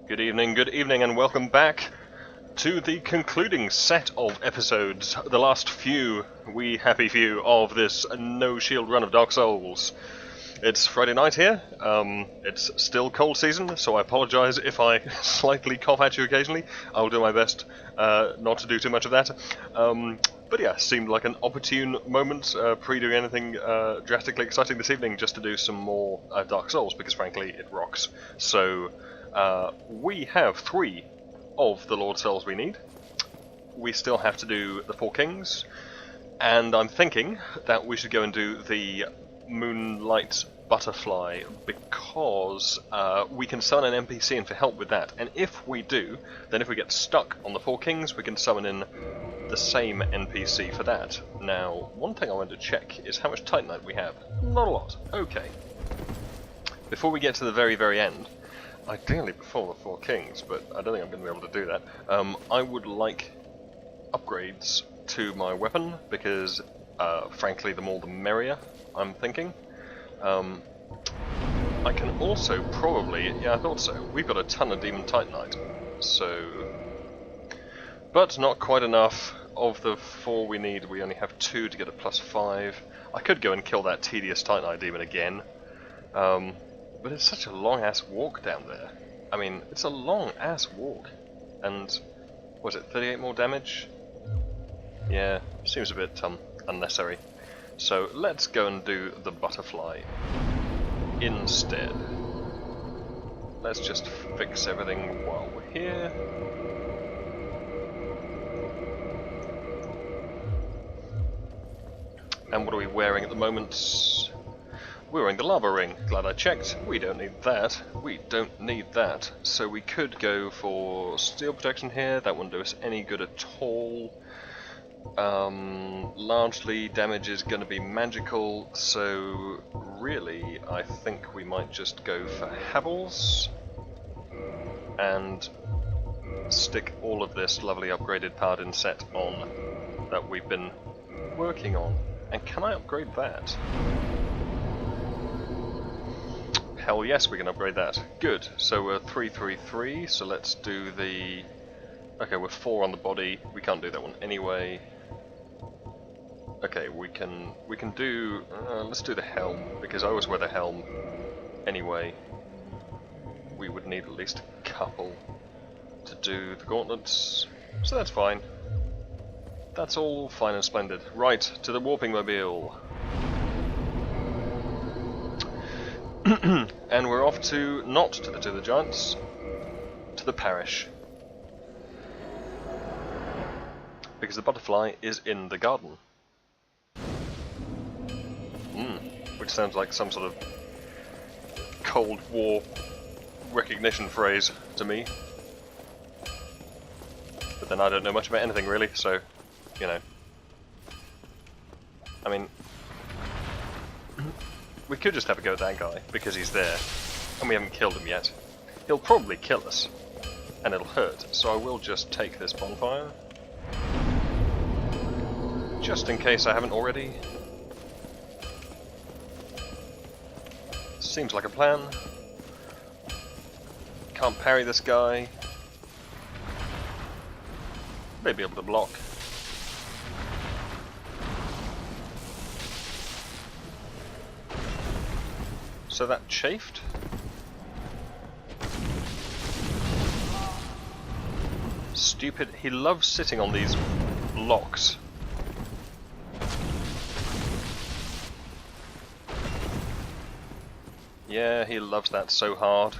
Good evening, and welcome back to the concluding set of episodes, the last few, happy few, of this no-shield run of Dark Souls. It's Friday night here, it's still cold season, so I apologise if I slightly cough at you occasionally. I'll do my best not to do too much of that. But yeah, seemed like an opportune moment, pre-doing anything drastically exciting this evening, just to do some more Dark Souls, because frankly, it rocks. So, we have 3 of the Lord Souls we need. We still have to do the 4 Kings, and I'm thinking that we should go and do the Moonlight Butterfly, because we can summon an NPC in for help with that, and if we do, then if we get stuck on the 4 Kings, we can summon in the same NPC for that. Now, one thing I wanted to check is how much Titanite we have. Not a lot. Okay. Before we get to the very end, ideally before the 4 Kings, but I don't think I'm going to be able to do that, I would like upgrades to my weapon, because frankly the more the merrier, I'm thinking. I can also probably, yeah, I thought so, we've got a ton of Demon Titanite, so... but not quite enough. Of the 4 we need, we only have 2 to get a +5. I could go and kill that tedious Titanite demon again, but it's such a long-ass walk down there. I mean, it's a long-ass walk, and was it 38 more damage? Yeah, seems a bit unnecessary. So let's go and do the butterfly instead. Let's just fix everything while we're here. And what are we wearing at the moment? We're wearing the lava ring. Glad I checked. We don't need that. We don't need that. So we could go for steel protection here. That wouldn't do us any good at all. Largely damage is going to be magical, so really I think we might just go for Havels and stick all of this lovely upgraded paladin set on that we've been working on. And can I upgrade that? Hell yes, we can upgrade that. Good. So we're 333, so let's do the... okay, we're 4 on the body. We can't do that one anyway. Okay, we can do... let's do the helm, because I always wear the helm anyway. We would need at least a couple to do the gauntlets, so that's fine. That's all fine and splendid. Right, to the warping mobile. And we're off to, not to the Two of the Giants, to the parish. Because the butterfly is in the garden. Which sounds like some sort of Cold War recognition phrase to me. But then I don't know much about anything really, so, you know. I mean, we could just have a go at that guy, because he's there, and we haven't killed him yet. He'll probably kill us, and it'll hurt, so I will just take this bonfire. Just in case I haven't already. Seems like a plan. Can't parry this guy. Maybe able to block. So that chafed. Stupid. He loves sitting on these blocks. Yeah, he loves that so hard.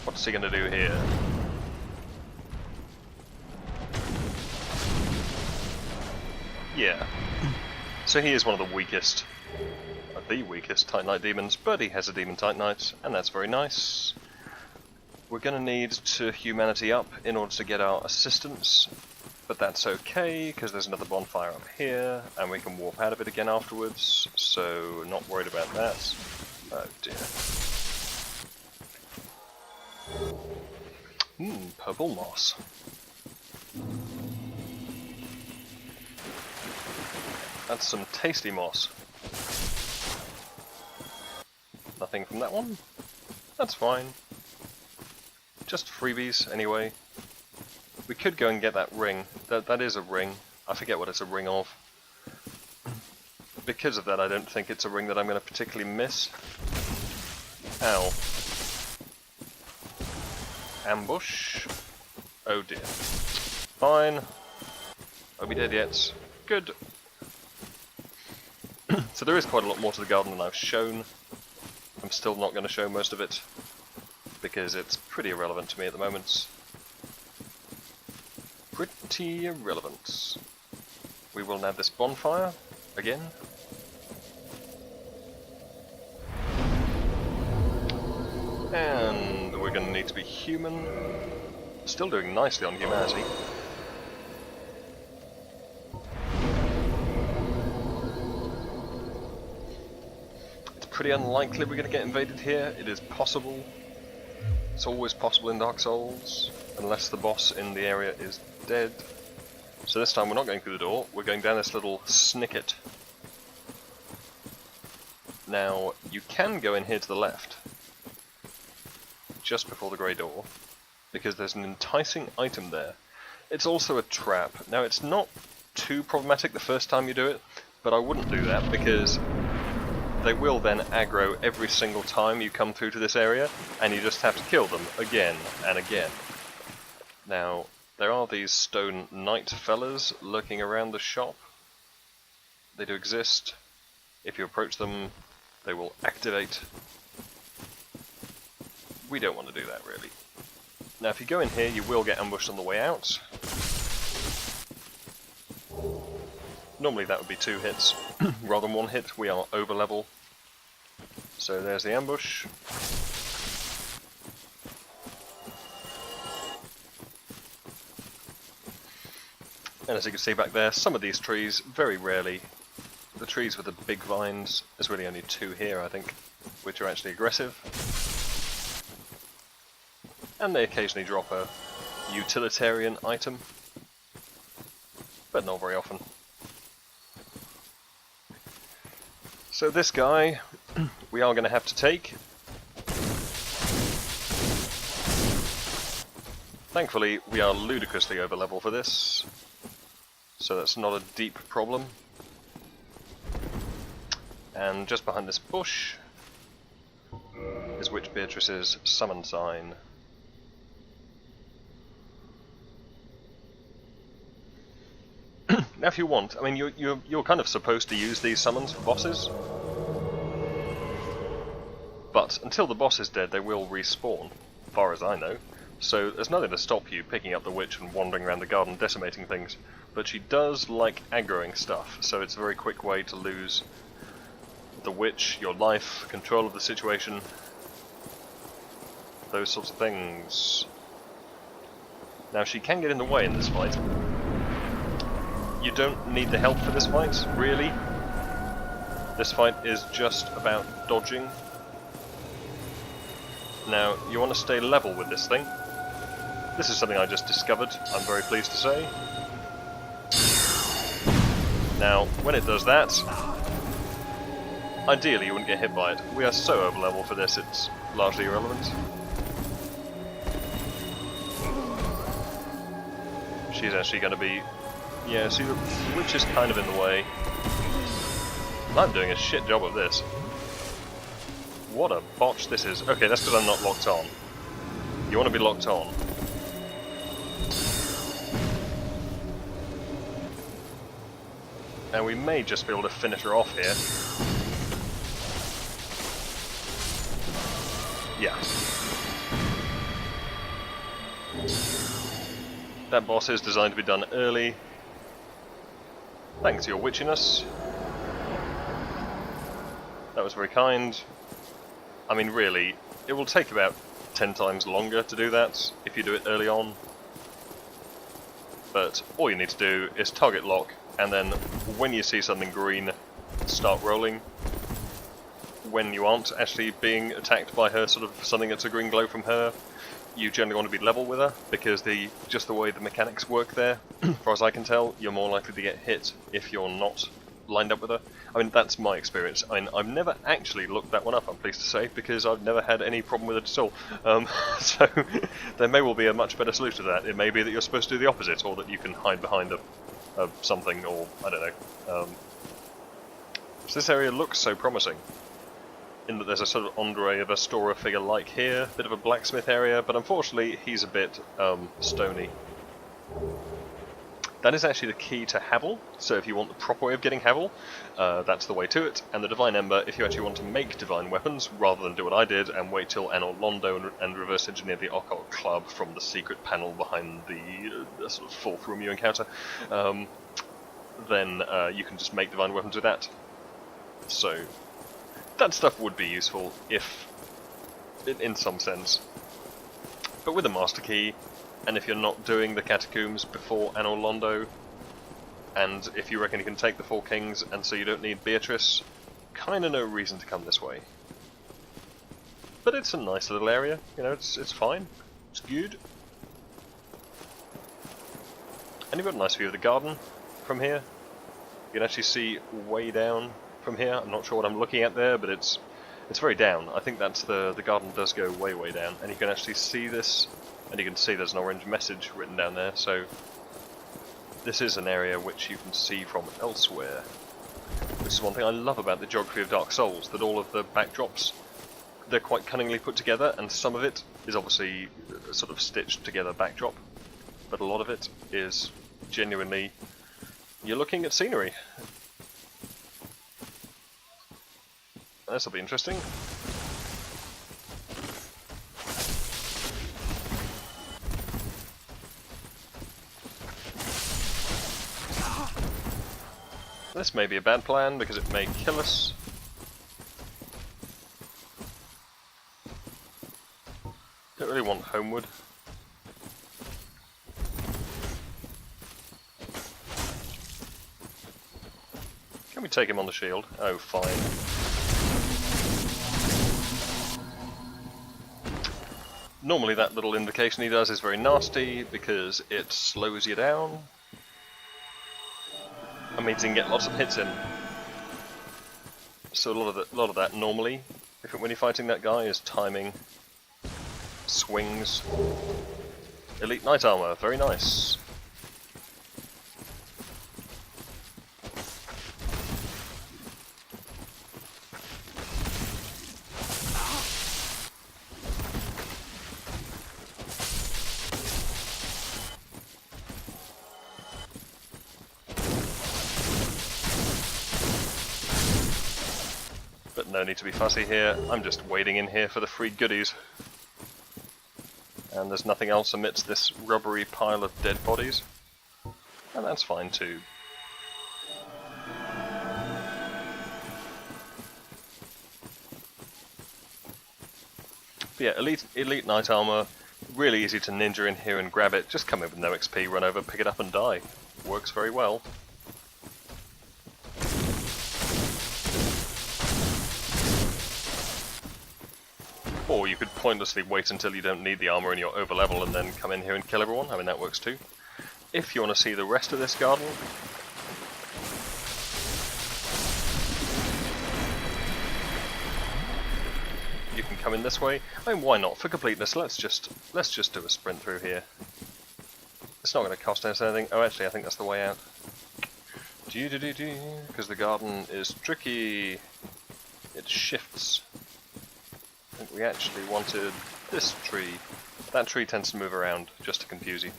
What's he gonna do here? Yeah. So he is one of the weakest Titanite demons, but he has a demon Titanite, and that's very nice. We're gonna need to humanity up in order to get our assistance. But that's okay, because there's another bonfire up here, and we can warp out of it again afterwards, so not worried about that. Oh dear. Purple moss. That's some tasty moss. Nothing from that one. That's fine. Just freebies, anyway. We could go and get that ring. That is a ring. I forget what it's a ring of. Because of that, I don't think it's a ring that I'm going to particularly miss. Ow. Ambush. Oh dear. Fine. Won't be dead yet. Good. So there is quite a lot more to the garden than I've shown. I'm still not going to show most of it, because it's pretty irrelevant to me at the moment. Pretty irrelevant. We will add this bonfire again. And we're going to need to be human. Still doing nicely on humanity. It's pretty unlikely we're going to get invaded here. It is possible. It's always possible in Dark Souls, unless the boss in the area is dead. So this time we're not going through the door, we're going down this little snicket. Now, you can go in here to the left, just before the grey door, because there's an enticing item there. It's also a trap. Now, it's not too problematic the first time you do it, but I wouldn't do that, because they will then aggro every single time you come through to this area, and you just have to kill them again and again. Now, there are these stone knight fellas lurking around the shop. They do exist. If you approach them, they will activate. We don't want to do that, really. Now, if you go in here, you will get ambushed on the way out. Normally that would be 2 hits, rather than 1 hit. We are over level. So there's the ambush. And as you can see back there, some of these trees, very rarely, the trees with the big vines, there's really only 2 here, I think, which are actually aggressive. And they occasionally drop a utilitarian item, but not very often. So this guy, we are going to have to take. Thankfully, we are ludicrously over level for this, so that's not a deep problem. And just behind this bush is Witch Beatrice's summon sign. Now if you want, I mean, you're kind of supposed to use these summons for bosses, but until the boss is dead they will respawn, as far as I know, so there's nothing to stop you picking up the witch and wandering around the garden decimating things, but she does like aggroing stuff, so it's a very quick way to lose the witch, your life, control of the situation, those sorts of things. Now she can get in the way in this fight. You don't need the help for this fight, really. This fight is just about dodging. Now, you want to stay level with this thing. This is something I just discovered, I'm very pleased to say. Now, when it does that, ideally you wouldn't get hit by it. We are so over level for this, it's largely irrelevant. She's actually going to be... Yeah, see, the witch is kind of in the way. I'm doing a shit job of this. What a botch this is. Okay, that's because I'm not locked on. You want to be locked on. Now we may just be able to finish her off here. Yeah. That boss is designed to be done early. Thanks to your witchiness. That was very kind. I mean, really, it will take about 10 times longer to do that if you do it early on. But all you need to do is target lock, and then when you see something green, start rolling. When you aren't actually being attacked by her, sort of something that's a green glow from her, you generally want to be level with her, because just the way the mechanics work there, as far as I can tell, you're more likely to get hit if you're not lined up with her. I mean, that's my experience. I mean, I've never actually looked that one up, I'm pleased to say, because I've never had any problem with it at all. So there may well be a much better solution to that. It may be that you're supposed to do the opposite, or that you can hide behind a something, or I don't know. So this area looks so promising, in that there's a sort of Andre of Astora figure like here, bit of a blacksmith area, but unfortunately he's a bit stony. That is actually the key to Havel, so if you want the proper way of getting Havel, that's the way to it. And the Divine Ember, if you actually want to make divine weapons, rather than do what I did and wait till Anor Londo and reverse engineer the Occult Club from the secret panel behind the sort of fourth room you encounter, then you can just make divine weapons with that. So that stuff would be useful, if in some sense. But with a Master Key, and if you're not doing the Catacombs before Anor Londo, and if you reckon you can take the Four Kings, and so you don't need Beatrice, kinda no reason to come this way. But it's a nice little area, you know, it's fine, it's good. And you've got a nice view of the garden from here. You can actually see way down from here. I'm not sure what I'm looking at there, but it's very down. I think that's the garden does go way down, and you can actually see this. And you can see there's an orange message written down there, so this is an area which you can see from elsewhere. Which is one thing I love about the geography of Dark Souls, that all of the backdrops, they're quite cunningly put together, and some of it is obviously a sort of stitched together backdrop, but a lot of it is genuinely, you're looking at scenery. This'll be interesting. This may be a bad plan, because it may kill us. Don't really want Homeward. Can we take him on the shield? Oh, fine. Normally that little invocation he does is very nasty, because it slows you down. That means you can get lots of hits in. So a lot of that normally, when you're fighting that guy, is timing, swings. Elite Knight Armor, very nice. No need to be fussy here, I'm just wading in here for the free goodies. And there's nothing else amidst this rubbery pile of dead bodies. And that's fine too. But yeah, Elite Knight Armor, really easy to ninja in here and grab it. Just come in with no XP, run over, pick it up and die. Works very well. Or you could pointlessly wait until you don't need the armor and you're over level and then come in here and kill everyone. I mean, that works too. If you want to see the rest of this garden, you can come in this way. I mean, why not? For completeness, let's just do a sprint through here. It's not going to cost us anything. Oh, actually, I think that's the way out. Because the garden is tricky. It shifts. I think we actually wanted this tree. That tree tends to move around, just to confuse you.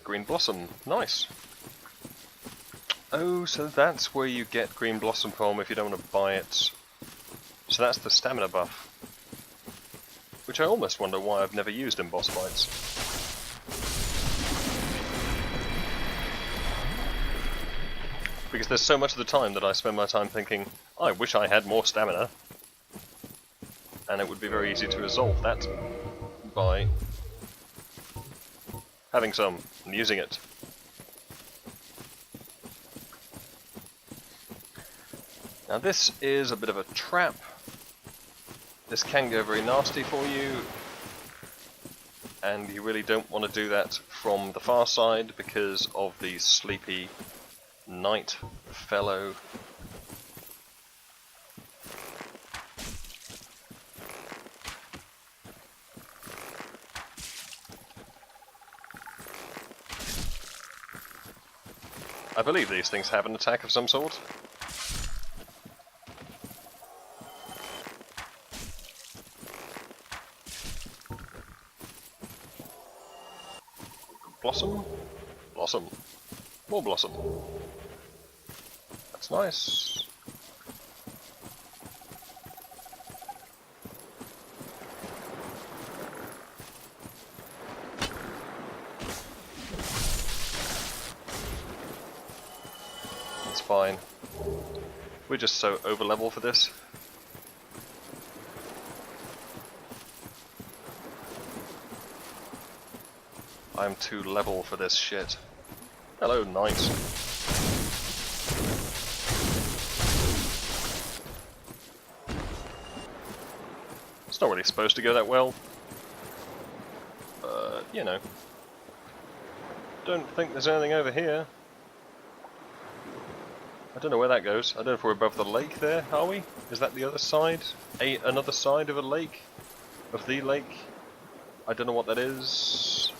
Green Blossom, nice. Oh, so that's where you get Green Blossom from if you don't want to buy it. So that's the stamina buff. Which I almost wonder why I've never used in boss fights. Because there's so much of the time that I spend my time thinking, I wish I had more stamina. And it would be very easy to resolve that by having some and using it. Now this is a bit of a trap. This can go very nasty for you. and you really don't want to do that from the far side because of the sleepy night fellow. I believe these things have an attack of some sort. Blossom? Blossom. More blossom. That's nice. It's fine. We're just so over level for this. I'm too level for this shit. Hello, knight. It's not really supposed to go that well. You know. Don't think there's anything over here. I don't know where that goes. I don't know if we're above the lake there, are we? Is that the other side? Another side of a lake? Of the lake? I don't know what that is.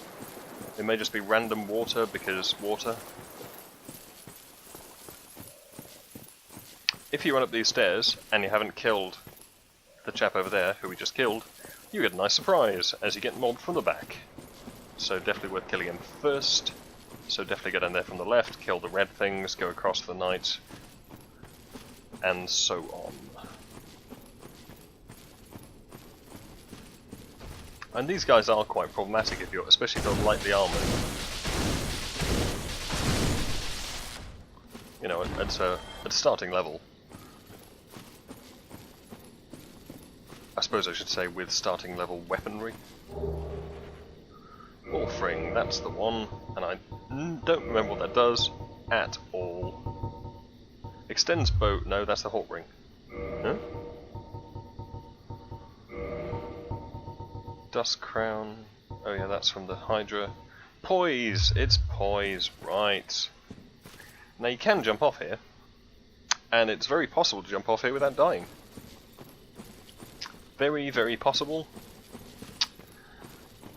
It may just be random water, because water. If you run up these stairs, and you haven't killed the chap over there, who we just killed, you get a nice surprise, as you get mobbed from the back. So definitely worth killing him first. So definitely get in there from the left, kill the red things, go across the night, and so on. And these guys are quite problematic if you're, especially if you're lightly armoured. You know, at starting level. I suppose I should say with starting level weaponry. Wolfring, that's the one, and I don't remember what that does at all. Extends bow, no, that's the hawk ring. Huh? Dust crown, oh yeah, that's from the Hydra. Poise, it's poise, right. Now you can jump off here, and it's very possible to jump off here without dying. Very, very possible.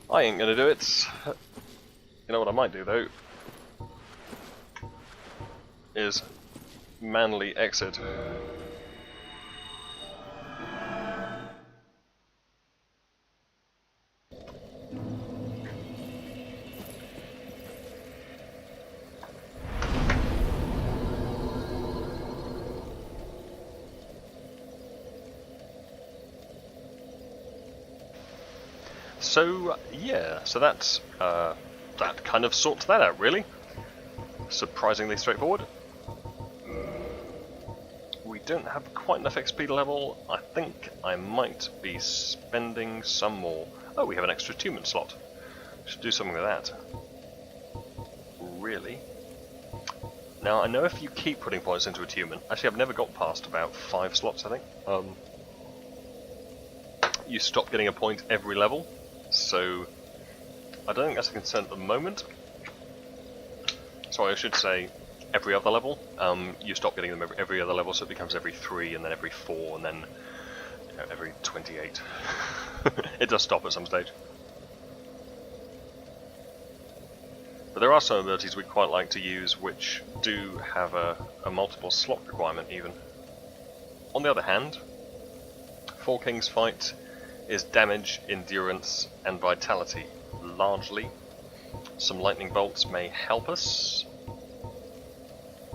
I ain't gonna do it. You know what I might do though? Is manly exit. So yeah, so that's that kind of sorts that out, really. Surprisingly straightforward. We don't have quite enough XP level. I think I might be spending some more. Oh, we have an extra attunement slot. Should do something with that. Really? Now I know if you keep putting points into attunement. Actually, I've never got past about 5 slots, I think. You stop getting a point every level. So, I don't think that's a concern at the moment. Sorry, I should say every other level. You stop getting them every other level, so it becomes every 3, and then every 4, and then you know, every 28. It does stop at some stage. But there are some abilities we quite like to use which do have a multiple slot requirement even. On the other hand, Four Kings Fight is damage, endurance, and vitality, largely. Some lightning bolts may help us,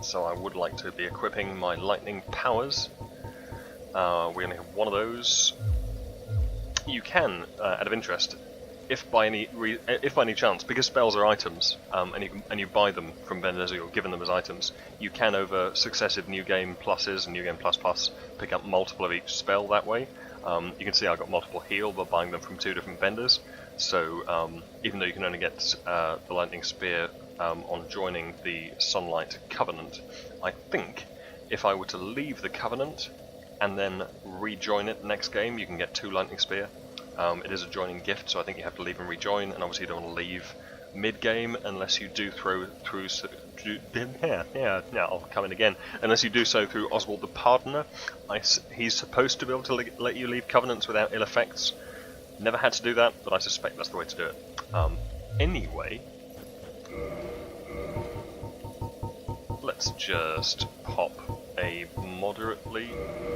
so I would like to be equipping my lightning powers. We only have one of those. You can, out of interest, if by any chance, because spells are items, and you buy them from vendors or you're given them as items, you can over successive New Game Pluses and New Game Plus pick up multiple of each spell that way. You can see I got multiple heal by buying them from 2 different vendors, so even though you can only get the Lightning Spear on joining the Sunlight Covenant, I think if I were to leave the Covenant and then rejoin it next game, you can get 2 Lightning Spear. It is a joining gift, so I think you have to leave and rejoin, and obviously you don't want to leave mid-game unless you do I'll come in again. Unless you do so through Oswald the Pardoner. He's supposed to be able to let you leave covenants without ill effects. Never had to do that, but I suspect that's the way to do it. Anyway, let's just pop a moderately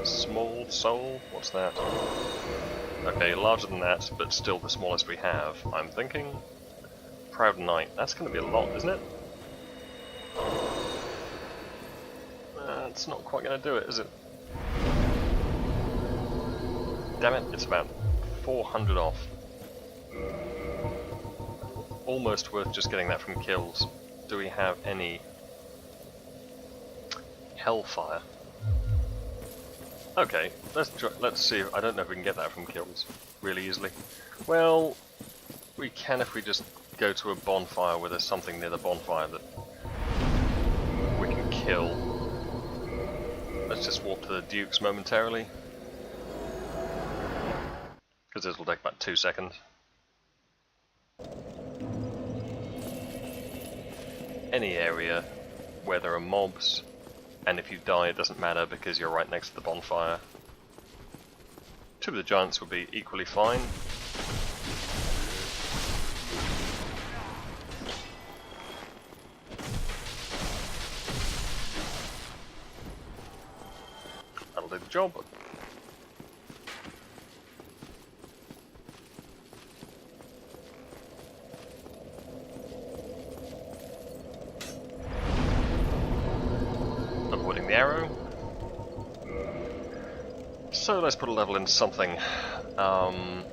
small soul. What's that? Okay, larger than that, but still the smallest we have. I'm thinking Proud Knight. That's going to be a lot, isn't it? It's not quite going to do it, is it? Damn it, it's about 400 off. Almost worth just getting that from kills. Do we have any Hellfire? Okay, let's see. I don't know if we can get that from kills really easily. Well, we can if we just go to a bonfire where there's something near the bonfire that we can kill. Let's just walk to the Dukes momentarily, because this will take about 2 seconds. Any area where there are mobs, and if you die it doesn't matter because you're right next to the bonfire. Two of the giants would be equally fine. That'll do the job. Avoiding the arrow. So let's put a level in something. I'm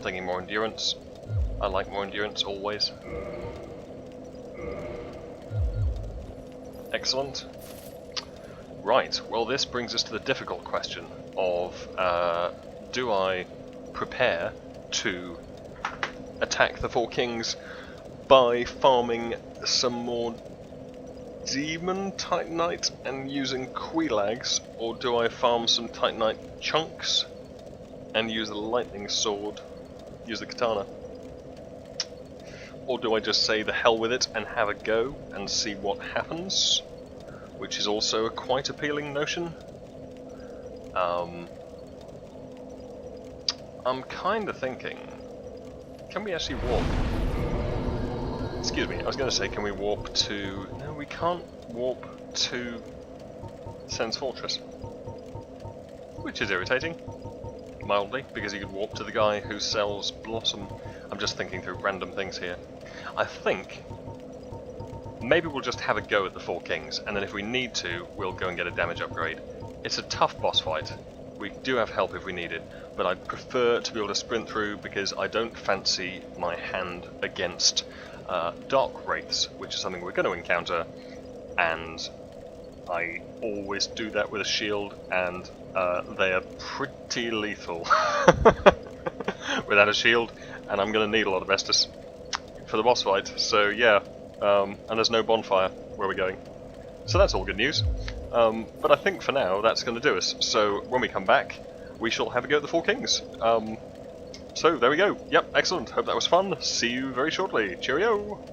thinking more endurance. I like more endurance always. Excellent. Right, well this brings us to the difficult question of do I prepare to attack the Four Kings by farming some more Demon Titanite and using Quelags, or do I farm some Titanite chunks and use a lightning sword, use the katana? Or do I just say the hell with it and have a go and see what happens? Which is also a quite appealing notion. I'm kinda thinking, can we actually warp? Excuse me, I was going to say, can we warp to... No, we can't warp to Sen's Fortress. Which is irritating, mildly, because you could warp to the guy who sells Blossom. I'm just thinking through random things here. I think maybe we'll just have a go at the Four Kings, and then if we need to, we'll go and get a damage upgrade. It's a tough boss fight. We do have help if we need it, but I'd prefer to be able to sprint through because I don't fancy my hand against Dark Wraiths, which is something we're going to encounter, and I always do that with a shield, and they are pretty lethal without a shield, and I'm going to need a lot of Estus for the boss fight, so yeah, and there's no bonfire where we're going. So that's all good news, but I think for now that's going to do us, so when we come back we shall have a go at the Four Kings. So there we go. Yep, excellent. Hope that was fun. See you very shortly. Cheerio!